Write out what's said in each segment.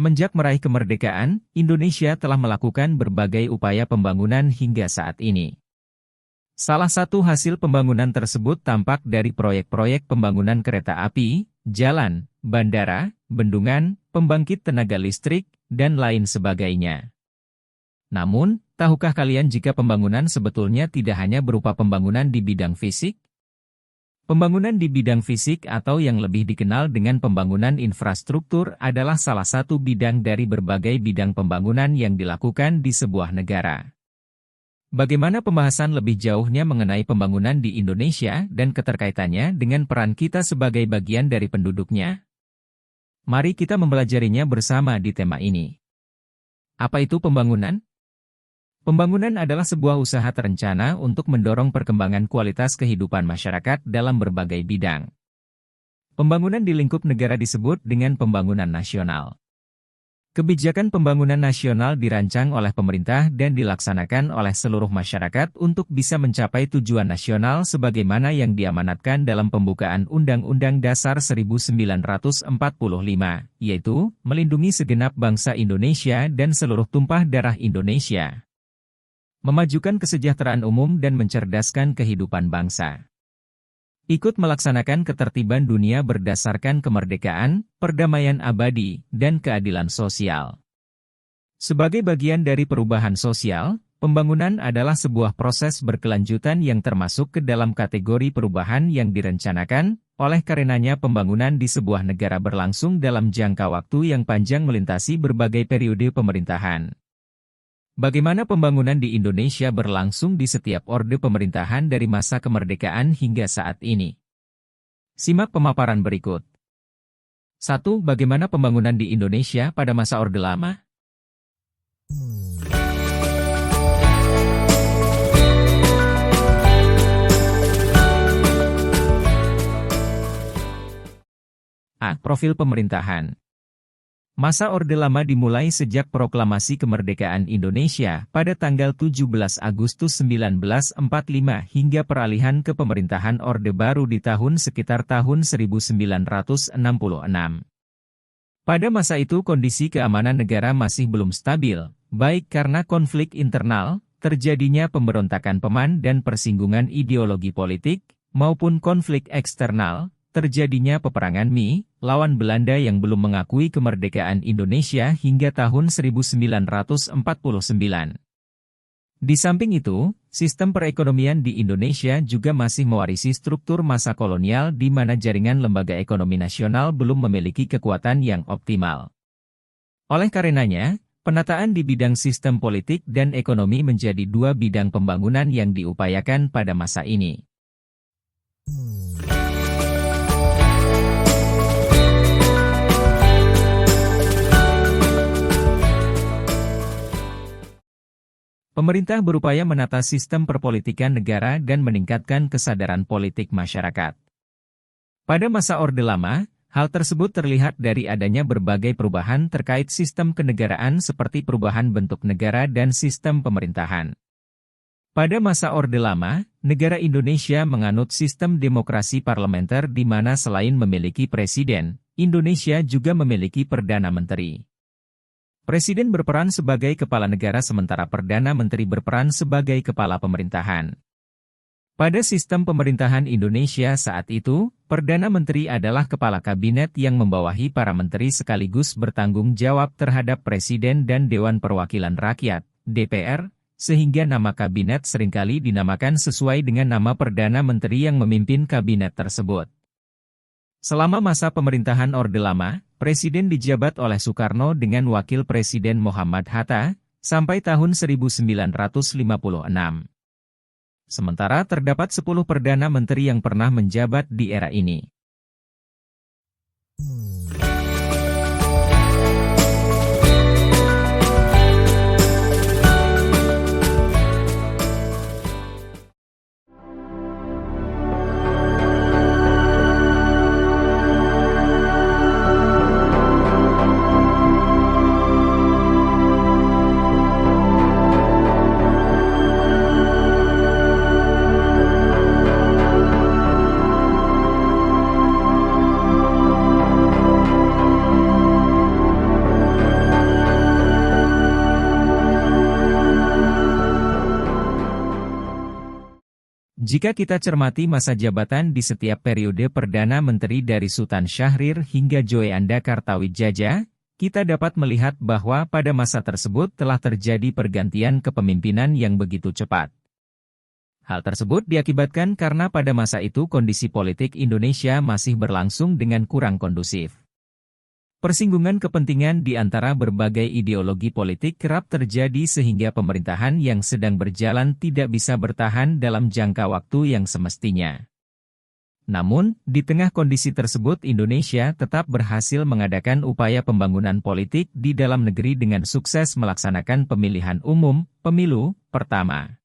Semenjak meraih kemerdekaan, Indonesia telah melakukan berbagai upaya pembangunan hingga saat ini. Salah satu hasil pembangunan tersebut tampak dari proyek-proyek pembangunan kereta api, jalan, bandara, bendungan, pembangkit tenaga listrik, dan lain sebagainya. Namun, tahukah kalian jika pembangunan sebetulnya tidak hanya berupa pembangunan di bidang fisik? Pembangunan di bidang fisik atau yang lebih dikenal dengan pembangunan infrastruktur adalah salah satu bidang dari berbagai bidang pembangunan yang dilakukan di sebuah negara. Bagaimana pembahasan lebih jauhnya mengenai pembangunan di Indonesia dan keterkaitannya dengan peran kita sebagai bagian dari penduduknya? Mari kita mempelajarinya bersama di tema ini. Apa itu pembangunan? Pembangunan adalah sebuah usaha terencana untuk mendorong perkembangan kualitas kehidupan masyarakat dalam berbagai bidang. Pembangunan di lingkup negara disebut dengan pembangunan nasional. Kebijakan pembangunan nasional dirancang oleh pemerintah dan dilaksanakan oleh seluruh masyarakat untuk bisa mencapai tujuan nasional sebagaimana yang diamanatkan dalam pembukaan Undang-Undang Dasar 1945, yaitu melindungi segenap bangsa Indonesia dan seluruh tumpah darah Indonesia, memajukan kesejahteraan umum dan mencerdaskan kehidupan bangsa. Ikut melaksanakan ketertiban dunia berdasarkan kemerdekaan, perdamaian abadi, dan keadilan sosial. Sebagai bagian dari perubahan sosial, pembangunan adalah sebuah proses berkelanjutan yang termasuk ke dalam kategori perubahan yang direncanakan, oleh karenanya pembangunan di sebuah negara berlangsung dalam jangka waktu yang panjang melintasi berbagai periode pemerintahan. Bagaimana pembangunan di Indonesia berlangsung di setiap orde pemerintahan dari masa kemerdekaan hingga saat ini? Simak pemaparan berikut. 1. Bagaimana pembangunan di Indonesia pada masa Orde Lama? A. Profil pemerintahan. Masa Orde Lama dimulai sejak proklamasi kemerdekaan Indonesia pada tanggal 17 Agustus 1945 hingga peralihan ke pemerintahan Orde Baru di tahun sekitar tahun 1966. Pada masa itu kondisi keamanan negara masih belum stabil, baik karena konflik internal, terjadinya pemberontakan PEMAN dan persinggungan ideologi politik, maupun konflik eksternal, terjadinya peperangan Mi, lawan Belanda yang belum mengakui kemerdekaan Indonesia hingga tahun 1949. Di samping itu, sistem perekonomian di Indonesia juga masih mewarisi struktur masa kolonial di mana jaringan lembaga ekonomi nasional belum memiliki kekuatan yang optimal. Oleh karenanya, penataan di bidang sistem politik dan ekonomi menjadi dua bidang pembangunan yang diupayakan pada masa ini. Pemerintah berupaya menata sistem perpolitikan negara dan meningkatkan kesadaran politik masyarakat. Pada masa Orde Lama, hal tersebut terlihat dari adanya berbagai perubahan terkait sistem kenegaraan seperti perubahan bentuk negara dan sistem pemerintahan. Pada masa Orde Lama, negara Indonesia menganut sistem demokrasi parlementer di mana selain memiliki presiden, Indonesia juga memiliki Perdana Menteri. Presiden berperan sebagai kepala negara sementara Perdana Menteri berperan sebagai kepala pemerintahan. Pada sistem pemerintahan Indonesia saat itu, Perdana Menteri adalah kepala kabinet yang membawahi para menteri sekaligus bertanggung jawab terhadap Presiden dan Dewan Perwakilan Rakyat, DPR, sehingga nama kabinet seringkali dinamakan sesuai dengan nama Perdana Menteri yang memimpin kabinet tersebut. Selama masa pemerintahan Orde Lama, Presiden dijabat oleh Soekarno dengan Wakil Presiden Muhammad Hatta, sampai tahun 1956. Sementara terdapat 10 Perdana Menteri yang pernah menjabat di era ini. Jika kita cermati masa jabatan di setiap periode Perdana Menteri dari Sultan Syahrir hingga Djoeanda Kartawijaya, kita dapat melihat bahwa pada masa tersebut telah terjadi pergantian kepemimpinan yang begitu cepat. Hal tersebut diakibatkan karena pada masa itu kondisi politik Indonesia masih berlangsung dengan kurang kondusif. Persinggungan kepentingan di antara berbagai ideologi politik kerap terjadi sehingga pemerintahan yang sedang berjalan tidak bisa bertahan dalam jangka waktu yang semestinya. Namun, di tengah kondisi tersebut Indonesia tetap berhasil mengadakan upaya pembangunan politik di dalam negeri dengan sukses melaksanakan pemilihan umum, pemilu, pertama.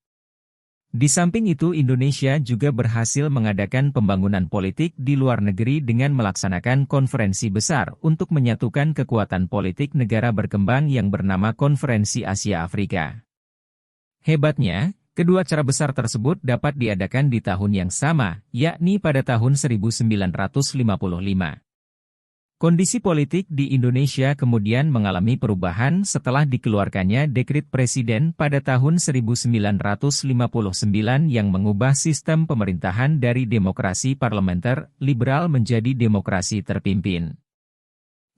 Di samping itu Indonesia juga berhasil mengadakan pembangunan politik di luar negeri dengan melaksanakan konferensi besar untuk menyatukan kekuatan politik negara berkembang yang bernama Konferensi Asia Afrika. Hebatnya, kedua acara besar tersebut dapat diadakan di tahun yang sama, yakni pada tahun 1955. Kondisi politik di Indonesia kemudian mengalami perubahan setelah dikeluarkannya Dekrit Presiden pada tahun 1959 yang mengubah sistem pemerintahan dari demokrasi parlementer liberal menjadi demokrasi terpimpin.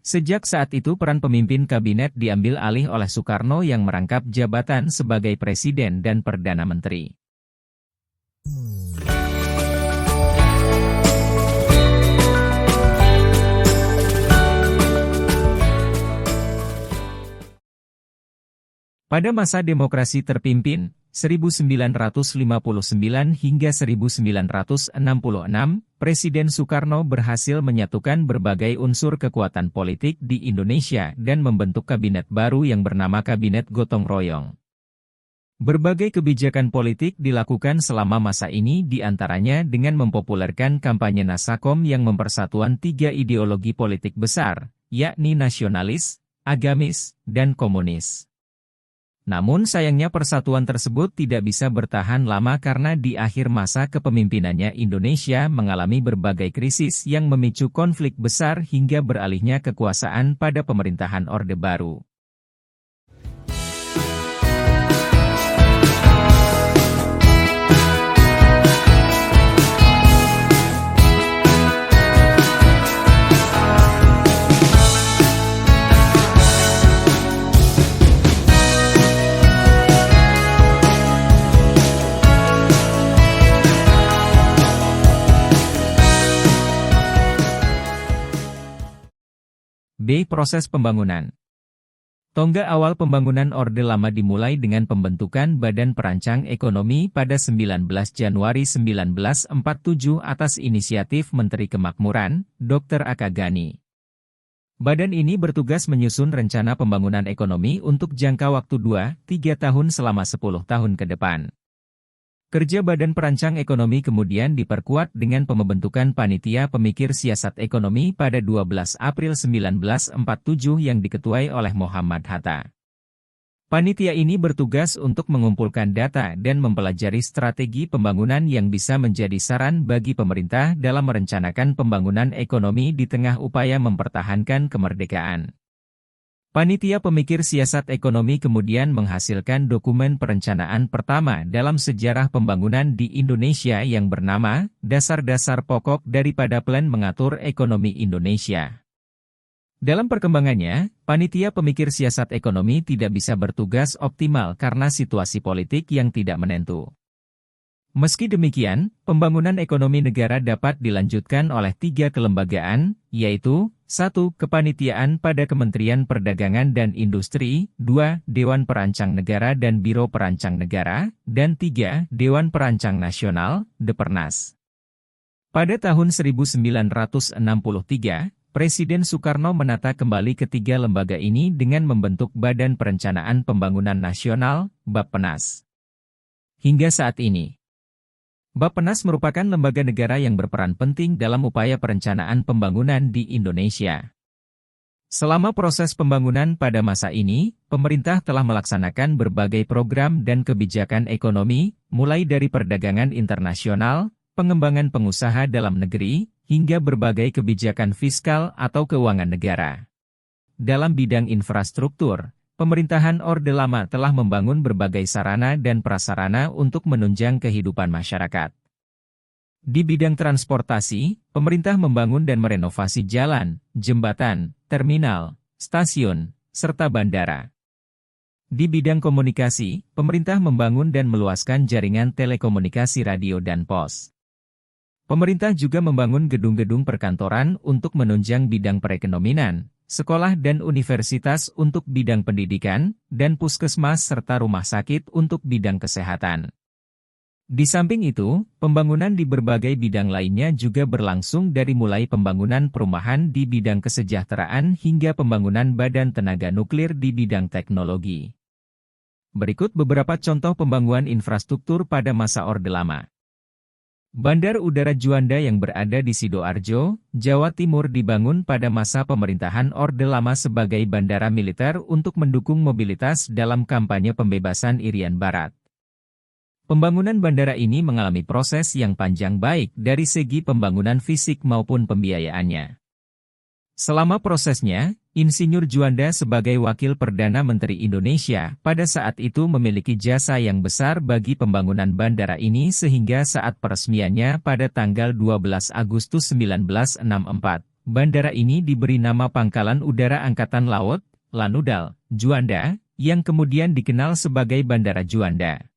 Sejak saat itu peran pemimpin kabinet diambil alih oleh Soekarno yang merangkap jabatan sebagai Presiden dan Perdana Menteri. Pada masa demokrasi terpimpin, 1959 hingga 1966, Presiden Soekarno berhasil menyatukan berbagai unsur kekuatan politik di Indonesia dan membentuk kabinet baru yang bernama Kabinet Gotong Royong. Berbagai kebijakan politik dilakukan selama masa ini diantaranya dengan mempopulerkan kampanye Nasakom yang mempersatuan tiga ideologi politik besar, yakni nasionalis, agamis, dan komunis. Namun sayangnya persatuan tersebut tidak bisa bertahan lama karena di akhir masa kepemimpinannya Indonesia mengalami berbagai krisis yang memicu konflik besar hingga beralihnya kekuasaan pada pemerintahan Orde Baru. B. Proses pembangunan. Tonggak awal pembangunan Orde Lama dimulai dengan pembentukan Badan Perancang Ekonomi pada 19 Januari 1947 atas inisiatif Menteri Kemakmuran, Dr. Aka Gani. Badan ini bertugas menyusun rencana pembangunan ekonomi untuk jangka waktu 2-3 tahun selama 10 tahun ke depan. Kerja Badan Perancang Ekonomi kemudian diperkuat dengan pembentukan Panitia Pemikir Siasat Ekonomi pada 12 April 1947 yang diketuai oleh Muhammad Hatta. Panitia ini bertugas untuk mengumpulkan data dan mempelajari strategi pembangunan yang bisa menjadi saran bagi pemerintah dalam merencanakan pembangunan ekonomi di tengah upaya mempertahankan kemerdekaan. Panitia Pemikir Siasat Ekonomi kemudian menghasilkan dokumen perencanaan pertama dalam sejarah pembangunan di Indonesia yang bernama Dasar-Dasar Pokok daripada Plan Mengatur Ekonomi Indonesia. Dalam perkembangannya, Panitia Pemikir Siasat Ekonomi tidak bisa bertugas optimal karena situasi politik yang tidak menentu. Meski demikian, pembangunan ekonomi negara dapat dilanjutkan oleh 3 kelembagaan, yaitu 1. Kepanitiaan pada Kementerian Perdagangan dan Industri, 2. Dewan Perancang Negara dan Biro Perancang Negara, dan 3. Dewan Perancang Nasional, Depernas. Pada tahun 1963, Presiden Soekarno menata kembali ketiga lembaga ini dengan membentuk Badan Perencanaan Pembangunan Nasional, Bappenas. Hingga saat ini, Bappenas merupakan lembaga negara yang berperan penting dalam upaya perencanaan pembangunan di Indonesia. Selama proses pembangunan pada masa ini, pemerintah telah melaksanakan berbagai program dan kebijakan ekonomi, mulai dari perdagangan internasional, pengembangan pengusaha dalam negeri, hingga berbagai kebijakan fiskal atau keuangan negara. Dalam bidang infrastruktur, pemerintahan Orde Lama telah membangun berbagai sarana dan prasarana untuk menunjang kehidupan masyarakat. Di bidang transportasi, pemerintah membangun dan merenovasi jalan, jembatan, terminal, stasiun, serta bandara. Di bidang komunikasi, pemerintah membangun dan meluaskan jaringan telekomunikasi radio dan pos. Pemerintah juga membangun gedung-gedung perkantoran untuk menunjang bidang perekonomian, sekolah dan universitas untuk bidang pendidikan, dan puskesmas serta rumah sakit untuk bidang kesehatan. Di samping itu, pembangunan di berbagai bidang lainnya juga berlangsung dari mulai pembangunan perumahan di bidang kesejahteraan hingga pembangunan badan tenaga nuklir di bidang teknologi. Berikut beberapa contoh pembangunan infrastruktur pada masa Orde Lama. Bandar Udara Juanda yang berada di Sidoarjo, Jawa Timur dibangun pada masa pemerintahan Orde Lama sebagai bandara militer untuk mendukung mobilitas dalam kampanye pembebasan Irian Barat. Pembangunan bandara ini mengalami proses yang panjang baik dari segi pembangunan fisik maupun pembiayaannya. Selama prosesnya, Insinyur Juanda sebagai Wakil Perdana Menteri Indonesia pada saat itu memiliki jasa yang besar bagi pembangunan bandara ini sehingga saat peresmiannya pada tanggal 12 Agustus 1964, bandara ini diberi nama Pangkalan Udara Angkatan Laut, Lanudal, Juanda, yang kemudian dikenal sebagai Bandara Juanda.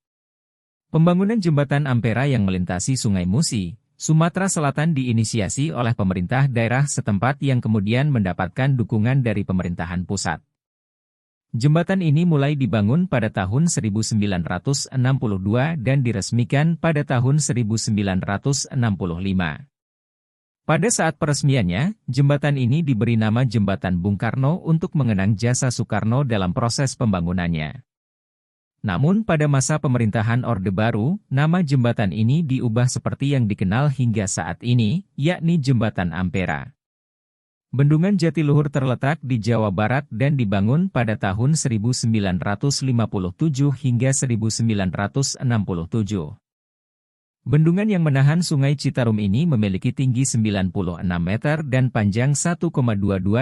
Pembangunan jembatan Ampera yang melintasi Sungai Musi, Sumatera Selatan diinisiasi oleh pemerintah daerah setempat yang kemudian mendapatkan dukungan dari pemerintahan pusat. Jembatan ini mulai dibangun pada tahun 1962 dan diresmikan pada tahun 1965. Pada saat peresmiannya, jembatan ini diberi nama Jembatan Bung Karno untuk mengenang jasa Soekarno dalam proses pembangunannya. Namun pada masa pemerintahan Orde Baru, nama jembatan ini diubah seperti yang dikenal hingga saat ini, yakni Jembatan Ampera. Bendungan Jatiluhur terletak di Jawa Barat dan dibangun pada tahun 1957 hingga 1967. Bendungan yang menahan Sungai Citarum ini memiliki tinggi 96 meter dan panjang 1,22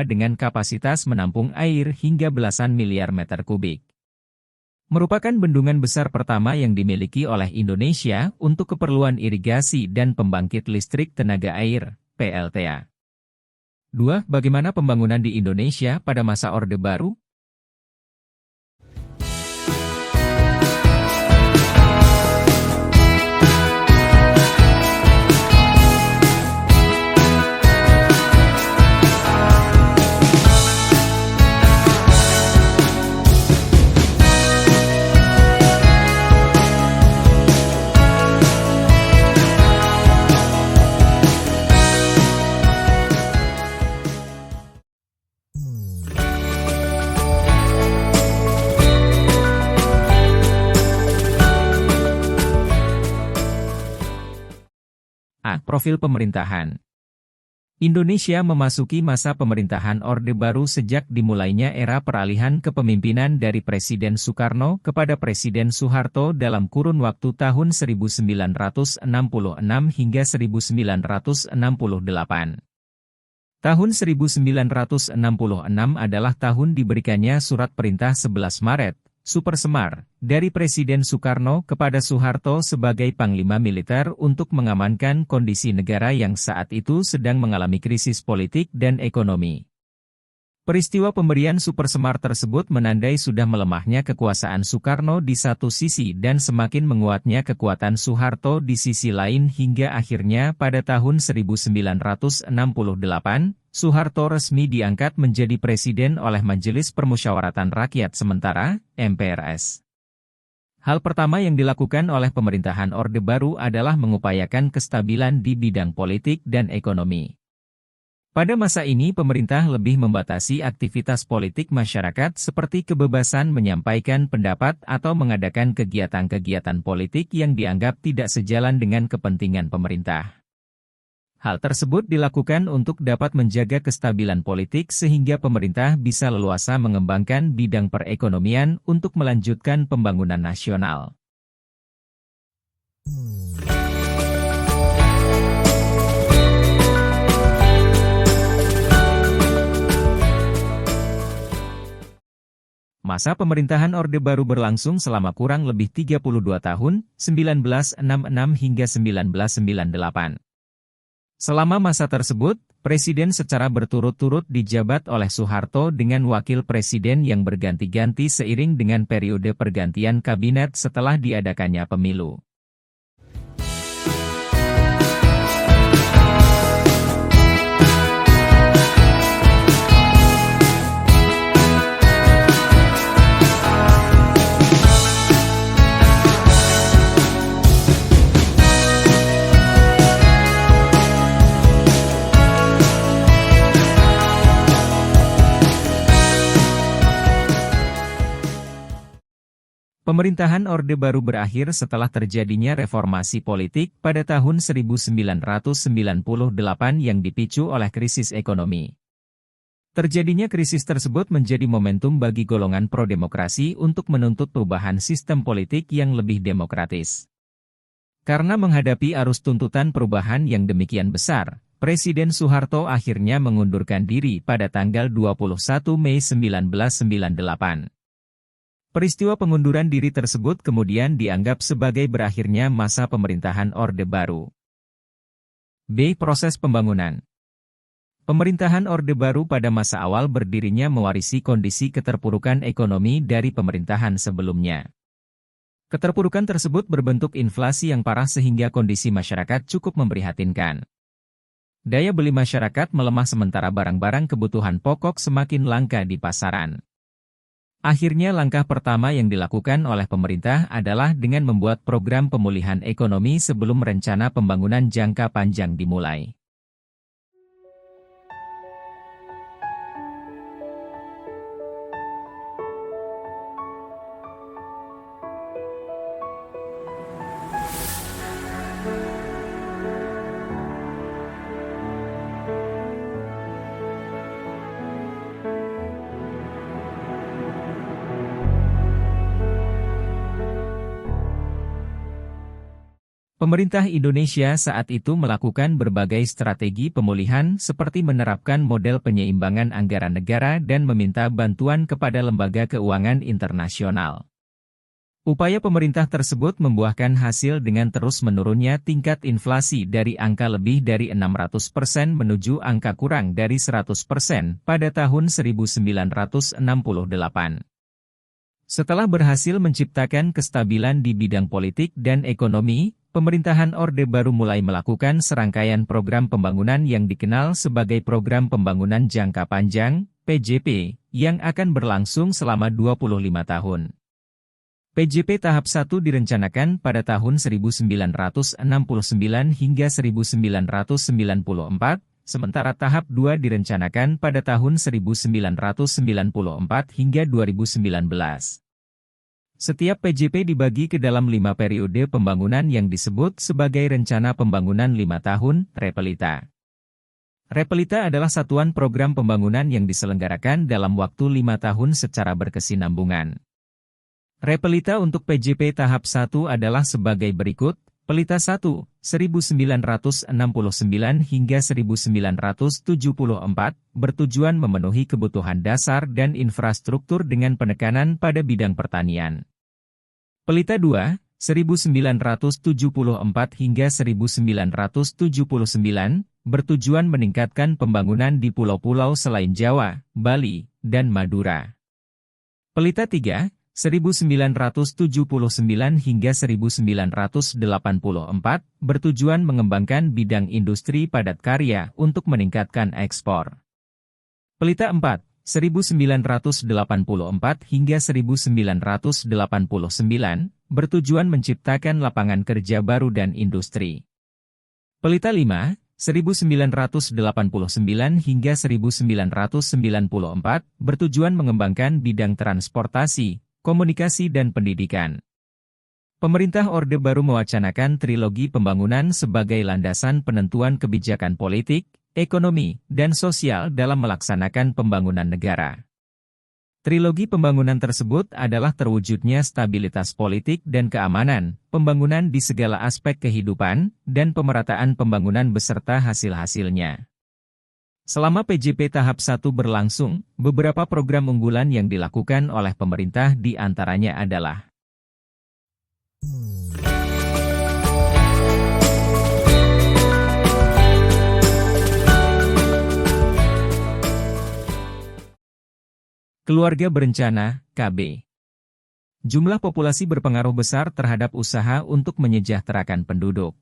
dengan kapasitas menampung air hingga belasan miliar meter kubik. Merupakan bendungan besar pertama yang dimiliki oleh Indonesia untuk keperluan irigasi dan pembangkit listrik tenaga air, PLTA. 2. Bagaimana pembangunan di Indonesia pada masa Orde Baru? A. Profil pemerintahan. Indonesia memasuki masa pemerintahan Orde Baru sejak dimulainya era peralihan kepemimpinan dari Presiden Soekarno kepada Presiden Soeharto dalam kurun waktu tahun 1966 hingga 1968. Tahun 1966 adalah tahun diberikannya surat perintah 11 Maret, Super Semar, dari Presiden Soekarno kepada Soeharto sebagai Panglima Militer untuk mengamankan kondisi negara yang saat itu sedang mengalami krisis politik dan ekonomi. Peristiwa pemberian Super Semar tersebut menandai sudah melemahnya kekuasaan Soekarno di satu sisi dan semakin menguatnya kekuatan Soeharto di sisi lain hingga akhirnya pada tahun 1968, Soeharto resmi diangkat menjadi presiden oleh Majelis Permusyawaratan Rakyat Sementara, MPRS. Hal pertama yang dilakukan oleh pemerintahan Orde Baru adalah mengupayakan kestabilan di bidang politik dan ekonomi. Pada masa ini pemerintah lebih membatasi aktivitas politik masyarakat seperti kebebasan menyampaikan pendapat atau mengadakan kegiatan-kegiatan politik yang dianggap tidak sejalan dengan kepentingan pemerintah. Hal tersebut dilakukan untuk dapat menjaga kestabilan politik sehingga pemerintah bisa leluasa mengembangkan bidang perekonomian untuk melanjutkan pembangunan nasional. Masa pemerintahan Orde Baru berlangsung selama kurang lebih 32 tahun, 1966 hingga 1998. Selama masa tersebut, Presiden secara berturut-turut dijabat oleh Soeharto dengan Wakil Presiden yang berganti-ganti seiring dengan periode pergantian kabinet setelah diadakannya pemilu. Pemerintahan Orde Baru berakhir setelah terjadinya reformasi politik pada tahun 1998 yang dipicu oleh krisis ekonomi. Terjadinya krisis tersebut menjadi momentum bagi golongan pro-demokrasi untuk menuntut perubahan sistem politik yang lebih demokratis. Karena menghadapi arus tuntutan perubahan yang demikian besar, Presiden Soeharto akhirnya mengundurkan diri pada tanggal 21 Mei 1998. Peristiwa pengunduran diri tersebut kemudian dianggap sebagai berakhirnya masa pemerintahan Orde Baru. B. Proses pembangunan. Pemerintahan Orde Baru pada masa awal berdirinya mewarisi kondisi keterpurukan ekonomi dari pemerintahan sebelumnya. Keterpurukan tersebut berbentuk inflasi yang parah sehingga kondisi masyarakat cukup memprihatinkan. Daya beli masyarakat melemah sementara barang-barang kebutuhan pokok semakin langka di pasaran. Akhirnya langkah pertama yang dilakukan oleh pemerintah adalah dengan membuat program pemulihan ekonomi sebelum rencana pembangunan jangka panjang dimulai. Pemerintah Indonesia saat itu melakukan berbagai strategi pemulihan seperti menerapkan model penyeimbangan anggaran negara dan meminta bantuan kepada lembaga keuangan internasional. Upaya pemerintah tersebut membuahkan hasil dengan terus menurunnya tingkat inflasi dari angka lebih dari 600% menuju angka kurang dari 100% pada tahun 1968. Setelah berhasil menciptakan kestabilan di bidang politik dan ekonomi, pemerintahan Orde Baru mulai melakukan serangkaian program pembangunan yang dikenal sebagai Program Pembangunan Jangka Panjang, PJP, yang akan berlangsung selama 25 tahun. PJP tahap 1 direncanakan pada tahun 1969 hingga 1994, sementara tahap 2 direncanakan pada tahun 1994 hingga 2019. Setiap PJP dibagi ke dalam 5 periode pembangunan yang disebut sebagai Rencana Pembangunan 5 Tahun, Repelita. Repelita adalah satuan program pembangunan yang diselenggarakan dalam waktu 5 tahun secara berkesinambungan. Repelita untuk PJP tahap 1 adalah sebagai berikut: Pelita 1, 1969 hingga 1974, bertujuan memenuhi kebutuhan dasar dan infrastruktur dengan penekanan pada bidang pertanian. Pelita 2, 1974 hingga 1979, bertujuan meningkatkan pembangunan di pulau-pulau selain Jawa, Bali, dan Madura. Pelita 3, 1979 hingga 1984, bertujuan mengembangkan bidang industri padat karya untuk meningkatkan ekspor. Pelita 4, 1984 hingga 1989, bertujuan menciptakan lapangan kerja baru dan industri. Pelita 5, 1989 hingga 1994, bertujuan mengembangkan bidang transportasi, komunikasi dan pendidikan. Pemerintah Orde Baru mewacanakan trilogi pembangunan sebagai landasan penentuan kebijakan politik, ekonomi, dan sosial dalam melaksanakan pembangunan negara. Trilogi pembangunan tersebut adalah terwujudnya stabilitas politik dan keamanan, pembangunan di segala aspek kehidupan, dan pemerataan pembangunan beserta hasil-hasilnya. Selama PJP tahap 1 berlangsung, beberapa program unggulan yang dilakukan oleh pemerintah di antaranya adalah Keluarga Berencana, KB. Jumlah populasi berpengaruh besar terhadap usaha untuk menyejahterakan penduduk.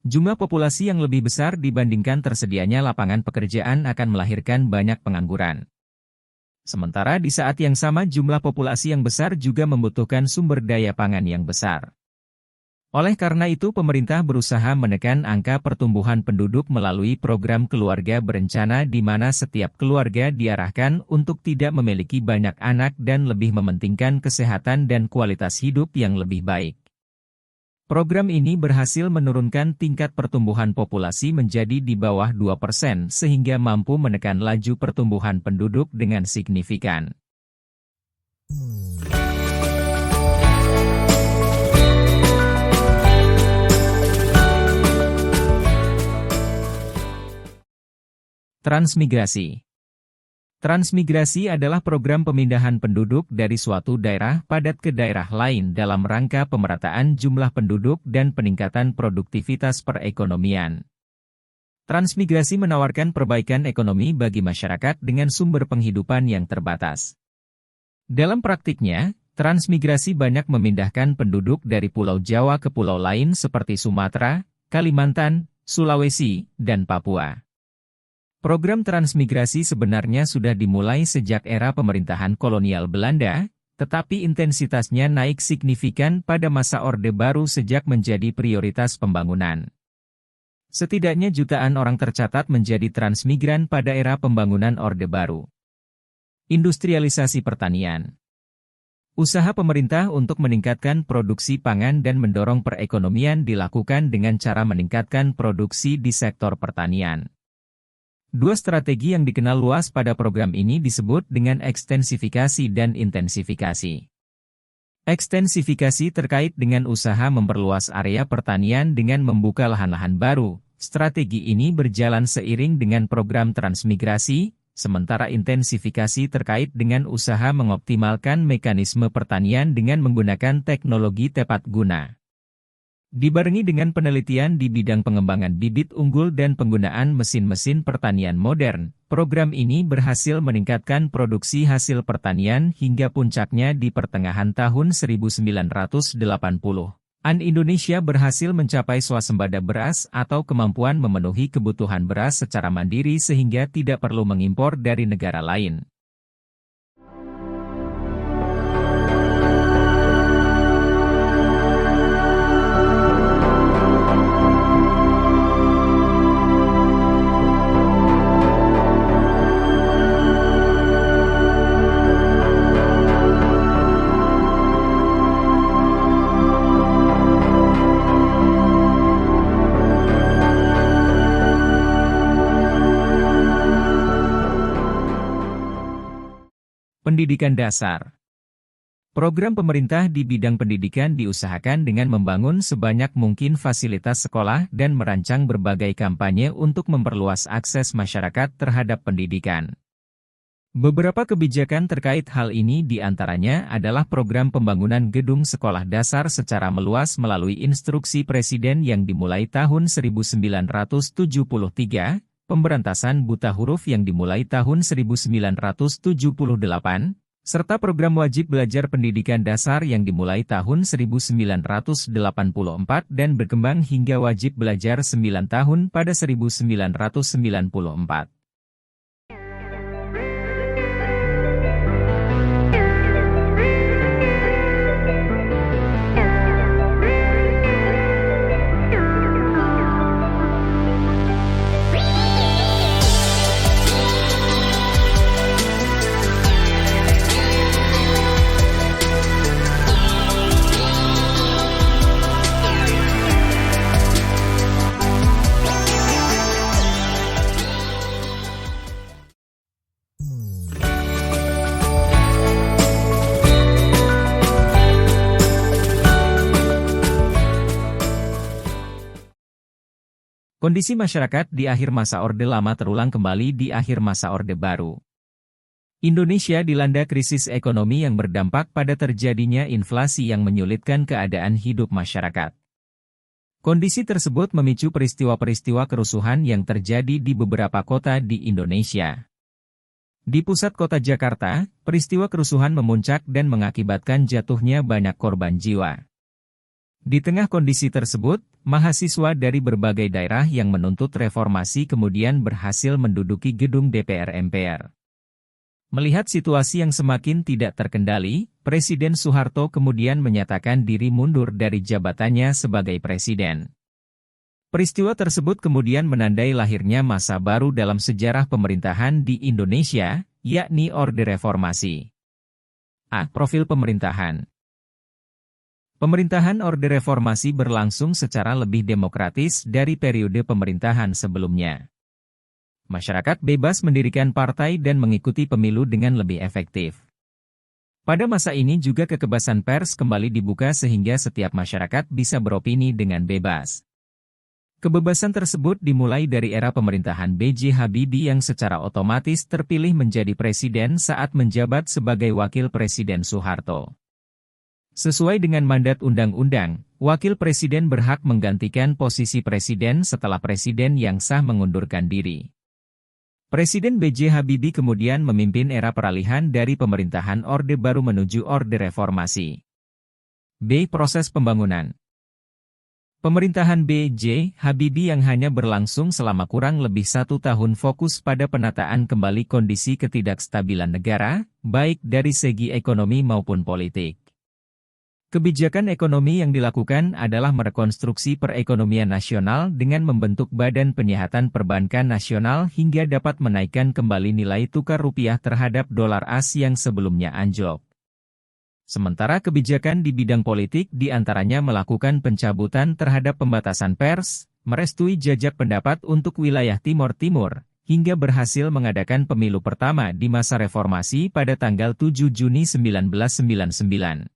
Jumlah populasi yang lebih besar dibandingkan tersedianya lapangan pekerjaan akan melahirkan banyak pengangguran. Sementara di saat yang sama jumlah populasi yang besar juga membutuhkan sumber daya pangan yang besar. Oleh karena itu pemerintah berusaha menekan angka pertumbuhan penduduk melalui program keluarga berencana di mana setiap keluarga diarahkan untuk tidak memiliki banyak anak dan lebih mementingkan kesehatan dan kualitas hidup yang lebih baik. Program ini berhasil menurunkan tingkat pertumbuhan populasi menjadi di bawah 2% sehingga mampu menekan laju pertumbuhan penduduk dengan signifikan. Transmigrasi. Transmigrasi adalah program pemindahan penduduk dari suatu daerah padat ke daerah lain dalam rangka pemerataan jumlah penduduk dan peningkatan produktivitas perekonomian. Transmigrasi menawarkan perbaikan ekonomi bagi masyarakat dengan sumber penghidupan yang terbatas. Dalam praktiknya, transmigrasi banyak memindahkan penduduk dari Pulau Jawa ke pulau lain seperti Sumatera, Kalimantan, Sulawesi, dan Papua. Program transmigrasi sebenarnya sudah dimulai sejak era pemerintahan kolonial Belanda, tetapi intensitasnya naik signifikan pada masa Orde Baru sejak menjadi prioritas pembangunan. Setidaknya jutaan orang tercatat menjadi transmigran pada era pembangunan Orde Baru. Industrialisasi pertanian. Usaha pemerintah untuk meningkatkan produksi pangan dan mendorong perekonomian dilakukan dengan cara meningkatkan produksi di sektor pertanian. Dua strategi yang dikenal luas pada program ini disebut dengan ekstensifikasi dan intensifikasi. Ekstensifikasi terkait dengan usaha memperluas area pertanian dengan membuka lahan-lahan baru. Strategi ini berjalan seiring dengan program transmigrasi, sementara intensifikasi terkait dengan usaha mengoptimalkan mekanisme pertanian dengan menggunakan teknologi tepat guna. Dibarengi dengan penelitian di bidang pengembangan bibit unggul dan penggunaan mesin-mesin pertanian modern, program ini berhasil meningkatkan produksi hasil pertanian hingga puncaknya di pertengahan tahun 1980-an. Indonesia berhasil mencapai swasembada beras atau kemampuan memenuhi kebutuhan beras secara mandiri sehingga tidak perlu mengimpor dari negara lain. Pendidikan dasar. Program pemerintah di bidang pendidikan diusahakan dengan membangun sebanyak mungkin fasilitas sekolah dan merancang berbagai kampanye untuk memperluas akses masyarakat terhadap pendidikan. Beberapa kebijakan terkait hal ini diantaranya adalah program pembangunan gedung sekolah dasar secara meluas melalui instruksi Presiden yang dimulai tahun 1973, pemberantasan buta huruf yang dimulai tahun 1978, serta program wajib belajar pendidikan dasar yang dimulai tahun 1984 dan berkembang hingga wajib belajar 9 tahun pada 1994. Kondisi masyarakat di akhir masa Orde Lama terulang kembali di akhir masa Orde Baru. Indonesia dilanda krisis ekonomi yang berdampak pada terjadinya inflasi yang menyulitkan keadaan hidup masyarakat. Kondisi tersebut memicu peristiwa-peristiwa kerusuhan yang terjadi di beberapa kota di Indonesia. Di pusat kota Jakarta, peristiwa kerusuhan memuncak dan mengakibatkan jatuhnya banyak korban jiwa. Di tengah kondisi tersebut, mahasiswa dari berbagai daerah yang menuntut reformasi kemudian berhasil menduduki gedung DPR MPR. Melihat situasi yang semakin tidak terkendali, Presiden Soeharto kemudian menyatakan diri mundur dari jabatannya sebagai presiden. Peristiwa tersebut kemudian menandai lahirnya masa baru dalam sejarah pemerintahan di Indonesia, yakni Orde Reformasi. Profil pemerintahan. Pemerintahan Orde Reformasi berlangsung secara lebih demokratis dari periode pemerintahan sebelumnya. Masyarakat bebas mendirikan partai dan mengikuti pemilu dengan lebih efektif. Pada masa ini juga kebebasan pers kembali dibuka sehingga setiap masyarakat bisa beropini dengan bebas. Kebebasan tersebut dimulai dari era pemerintahan B.J. Habibie yang secara otomatis terpilih menjadi presiden saat menjabat sebagai wakil presiden Soeharto. Sesuai dengan mandat undang-undang, wakil presiden berhak menggantikan posisi presiden setelah presiden yang sah mengundurkan diri. Presiden B.J. Habibie kemudian memimpin era peralihan dari pemerintahan Orde Baru menuju Orde Reformasi. Proses pembangunan. Pemerintahan B.J. Habibie yang hanya berlangsung selama kurang lebih 1 tahun fokus pada penataan kembali kondisi ketidakstabilan negara, baik dari segi ekonomi maupun politik. Kebijakan ekonomi yang dilakukan adalah merekonstruksi perekonomian nasional dengan membentuk Badan Penyihatan Perbankan Nasional hingga dapat menaikkan kembali nilai tukar rupiah terhadap dolar AS yang sebelumnya anjlok. Sementara kebijakan di bidang politik diantaranya melakukan pencabutan terhadap pembatasan pers, merestui jajak pendapat untuk wilayah Timor Timur, hingga berhasil mengadakan pemilu pertama di masa reformasi pada tanggal 7 Juni 1999.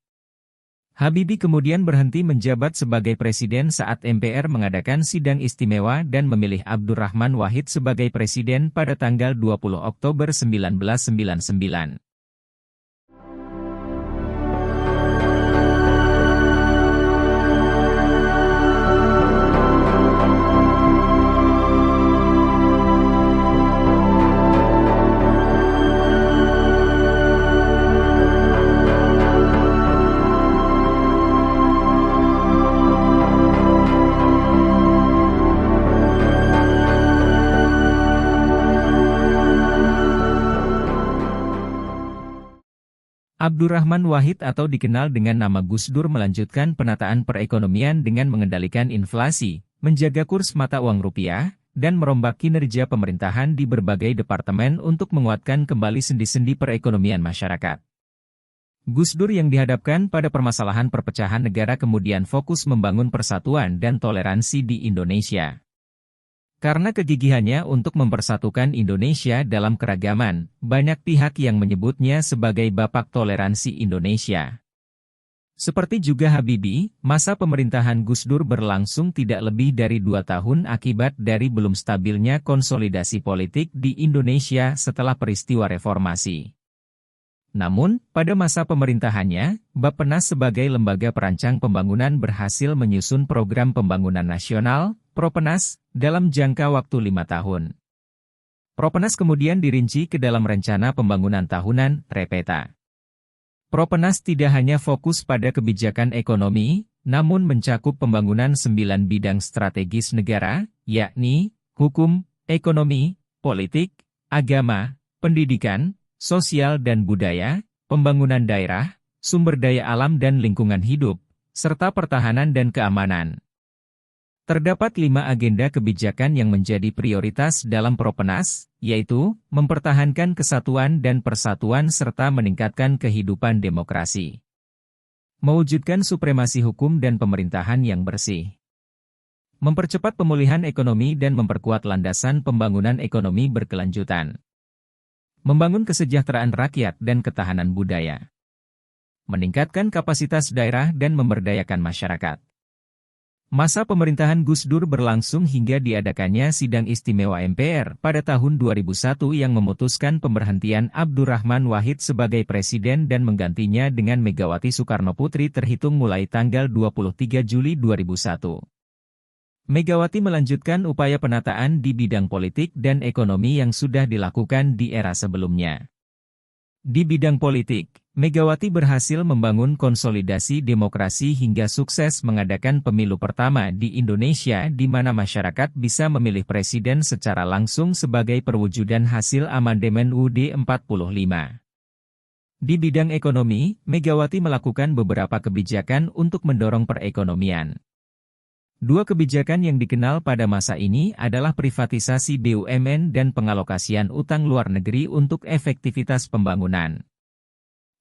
Habibie kemudian berhenti menjabat sebagai presiden saat MPR mengadakan sidang istimewa dan memilih Abdurrahman Wahid sebagai presiden pada tanggal 20 Oktober 1999. Abdurrahman Wahid atau dikenal dengan nama Gus Dur melanjutkan penataan perekonomian dengan mengendalikan inflasi, menjaga kurs mata uang rupiah, dan merombak kinerja pemerintahan di berbagai departemen untuk menguatkan kembali sendi-sendi perekonomian masyarakat. Gus Dur yang dihadapkan pada permasalahan perpecahan negara kemudian fokus membangun persatuan dan toleransi di Indonesia. Karena kegigihannya untuk mempersatukan Indonesia dalam keragaman, banyak pihak yang menyebutnya sebagai Bapak Toleransi Indonesia. Seperti juga Habibie, masa pemerintahan Gus Dur berlangsung tidak lebih dari 2 tahun akibat dari belum stabilnya konsolidasi politik di Indonesia setelah peristiwa reformasi. Namun, pada masa pemerintahannya, Bappenas sebagai lembaga perancang pembangunan berhasil menyusun program pembangunan nasional, Propenas, dalam jangka waktu 5 tahun. Propenas kemudian dirinci ke dalam rencana pembangunan tahunan, REPETA. Propenas tidak hanya fokus pada kebijakan ekonomi, namun mencakup pembangunan 9 bidang strategis negara, yakni hukum, ekonomi, politik, agama, pendidikan, sosial dan budaya, pembangunan daerah, sumber daya alam dan lingkungan hidup, serta pertahanan dan keamanan. Terdapat 5 agenda kebijakan yang menjadi prioritas dalam Propenas, yaitu mempertahankan kesatuan dan persatuan serta meningkatkan kehidupan demokrasi, mewujudkan supremasi hukum dan pemerintahan yang bersih, mempercepat pemulihan ekonomi dan memperkuat landasan pembangunan ekonomi berkelanjutan, membangun kesejahteraan rakyat dan ketahanan budaya, meningkatkan kapasitas daerah dan memberdayakan masyarakat. Masa pemerintahan Gus Dur berlangsung hingga diadakannya sidang istimewa MPR pada tahun 2001 yang memutuskan pemberhentian Abdurrahman Wahid sebagai presiden dan menggantinya dengan Megawati Soekarnoputri terhitung mulai tanggal 23 Juli 2001. Megawati melanjutkan upaya penataan di bidang politik dan ekonomi yang sudah dilakukan di era sebelumnya. Di bidang politik, Megawati berhasil membangun konsolidasi demokrasi hingga sukses mengadakan pemilu pertama di Indonesia di mana masyarakat bisa memilih presiden secara langsung sebagai perwujudan hasil amandemen UUD 45. Di bidang ekonomi, Megawati melakukan beberapa kebijakan untuk mendorong perekonomian. Dua kebijakan yang dikenal pada masa ini adalah privatisasi BUMN dan pengalokasian utang luar negeri untuk efektivitas pembangunan.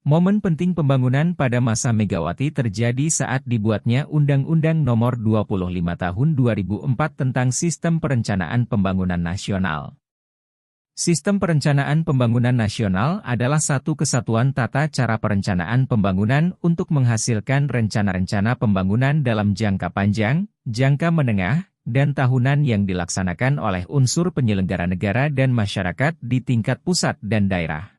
Momen penting pembangunan pada masa Megawati terjadi saat dibuatnya Undang-Undang Nomor 25 Tahun 2004 tentang Sistem Perencanaan Pembangunan Nasional. Sistem Perencanaan Pembangunan Nasional adalah satu kesatuan tata cara perencanaan pembangunan untuk menghasilkan rencana-rencana pembangunan dalam jangka panjang, jangka menengah, dan tahunan yang dilaksanakan oleh unsur penyelenggara negara dan masyarakat di tingkat pusat dan daerah.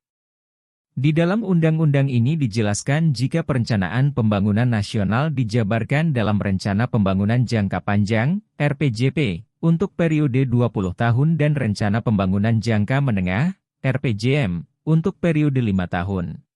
Di dalam undang-undang ini dijelaskan jika perencanaan pembangunan nasional dijabarkan dalam Rencana Pembangunan Jangka Panjang, RPJP, untuk periode 20 tahun dan Rencana Pembangunan Jangka Menengah, RPJM, untuk periode 5 tahun.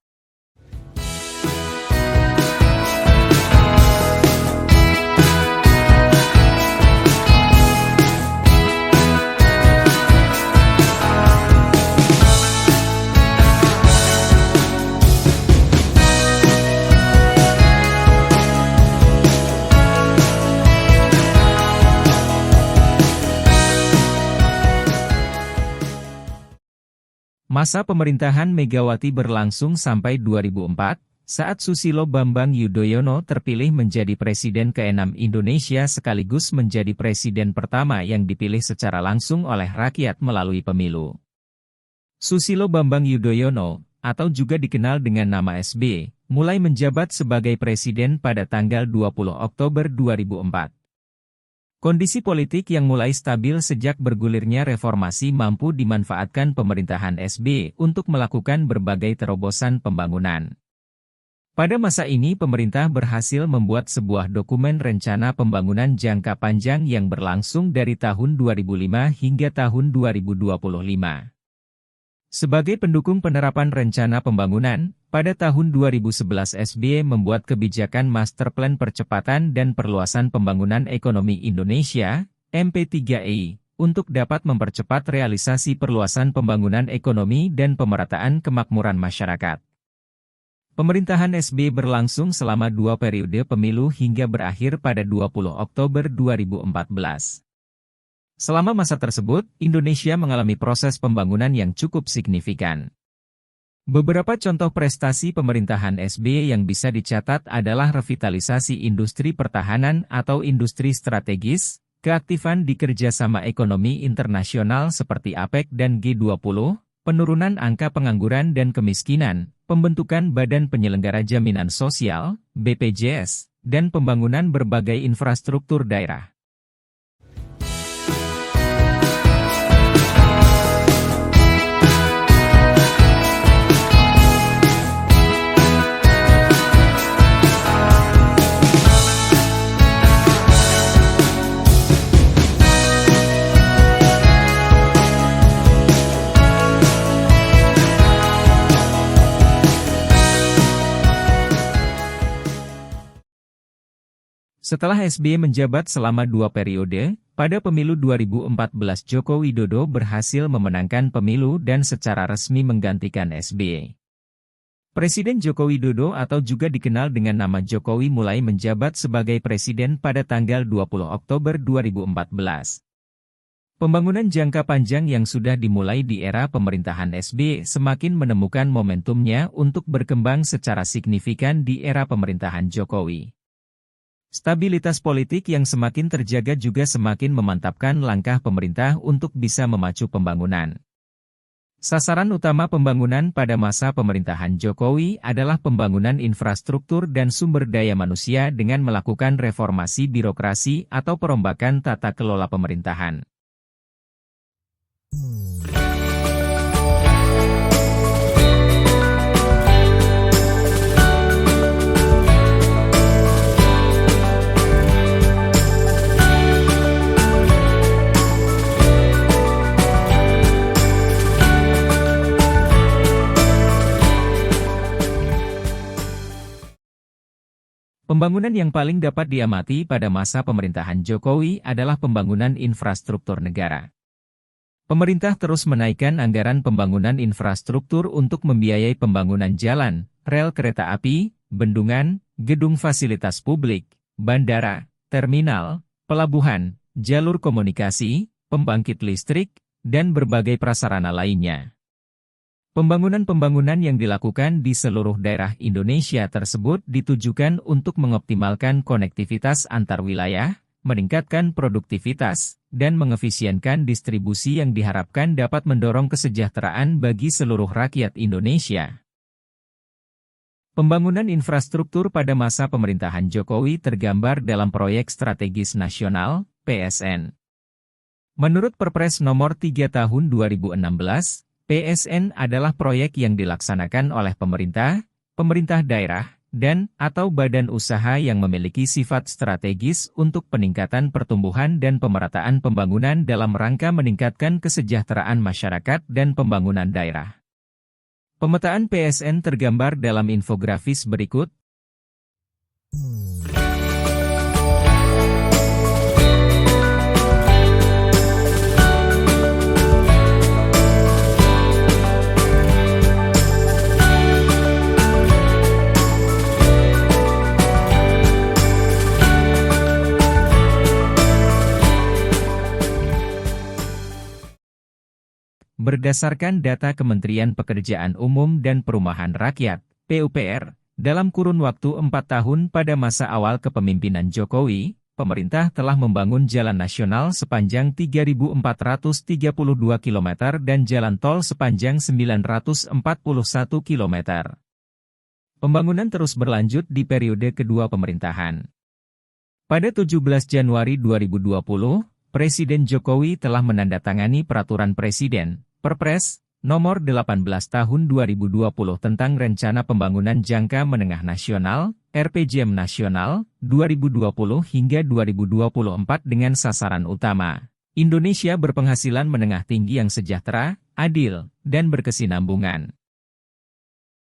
Masa pemerintahan Megawati berlangsung sampai 2004, saat Susilo Bambang Yudhoyono terpilih menjadi Presiden ke-6 Indonesia sekaligus menjadi Presiden pertama yang dipilih secara langsung oleh rakyat melalui pemilu. Susilo Bambang Yudhoyono, atau juga dikenal dengan nama SB, mulai menjabat sebagai Presiden pada tanggal 20 Oktober 2004. Kondisi politik yang mulai stabil sejak bergulirnya reformasi mampu dimanfaatkan pemerintahan SB untuk melakukan berbagai terobosan pembangunan. Pada masa ini pemerintah berhasil membuat sebuah dokumen rencana pembangunan jangka panjang yang berlangsung dari tahun 2005 hingga tahun 2025. Sebagai pendukung penerapan rencana pembangunan, pada tahun 2011 SBY membuat kebijakan Master Plan Percepatan dan Perluasan Pembangunan Ekonomi Indonesia, MP3I, untuk dapat mempercepat realisasi perluasan pembangunan ekonomi dan pemerataan kemakmuran masyarakat. Pemerintahan SBY berlangsung selama 2 periode pemilu hingga berakhir pada 20 Oktober 2014. Selama masa tersebut, Indonesia mengalami proses pembangunan yang cukup signifikan. Beberapa contoh prestasi pemerintahan SBY yang bisa dicatat adalah revitalisasi industri pertahanan atau industri strategis, keaktifan di kerjasama ekonomi internasional seperti APEC dan G20, penurunan angka pengangguran dan kemiskinan, pembentukan Badan Penyelenggara Jaminan Sosial, BPJS, dan pembangunan berbagai infrastruktur daerah. Setelah SBY menjabat selama 2 periode, pada pemilu 2014 Joko Widodo berhasil memenangkan pemilu dan secara resmi menggantikan SBY. Presiden Joko Widodo atau juga dikenal dengan nama Jokowi mulai menjabat sebagai presiden pada tanggal 20 Oktober 2014. Pembangunan jangka panjang yang sudah dimulai di era pemerintahan SBY semakin menemukan momentumnya untuk berkembang secara signifikan di era pemerintahan Jokowi. Stabilitas politik yang semakin terjaga juga semakin memantapkan langkah pemerintah untuk bisa memacu pembangunan. Sasaran utama pembangunan pada masa pemerintahan Jokowi adalah pembangunan infrastruktur dan sumber daya manusia dengan melakukan reformasi birokrasi atau perombakan tata kelola pemerintahan. Pembangunan yang paling dapat diamati pada masa pemerintahan Jokowi adalah pembangunan infrastruktur negara. Pemerintah terus menaikkan anggaran pembangunan infrastruktur untuk membiayai pembangunan jalan, rel kereta api, bendungan, gedung fasilitas publik, bandara, terminal, pelabuhan, jalur komunikasi, pembangkit listrik, dan berbagai prasarana lainnya. Pembangunan-pembangunan yang dilakukan di seluruh daerah Indonesia tersebut ditujukan untuk mengoptimalkan konektivitas antar wilayah, meningkatkan produktivitas, dan mengefisienkan distribusi yang diharapkan dapat mendorong kesejahteraan bagi seluruh rakyat Indonesia. Pembangunan infrastruktur pada masa pemerintahan Jokowi tergambar dalam Proyek Strategis Nasional, PSN. Menurut Perpres Nomor 3 Tahun 2016, PSN adalah proyek yang dilaksanakan oleh pemerintah, pemerintah daerah, dan/atau badan usaha yang memiliki sifat strategis untuk peningkatan pertumbuhan dan pemerataan pembangunan dalam rangka meningkatkan kesejahteraan masyarakat dan pembangunan daerah. Pemetaan PSN tergambar dalam infografis berikut. Berdasarkan data Kementerian Pekerjaan Umum dan Perumahan Rakyat, PUPR, dalam kurun waktu 4 tahun pada masa awal kepemimpinan Jokowi, pemerintah telah membangun jalan nasional sepanjang 3.432 km dan jalan tol sepanjang 941 km. Pembangunan terus berlanjut di periode kedua pemerintahan. Pada 17 Januari 2020, Presiden Jokowi telah menandatangani Peraturan Presiden, Perpres, Nomor 18 Tahun 2020 tentang Rencana Pembangunan Jangka Menengah Nasional, RPJM Nasional, 2020 hingga 2024 dengan sasaran utama. Indonesia berpenghasilan menengah tinggi yang sejahtera, adil, dan berkesinambungan.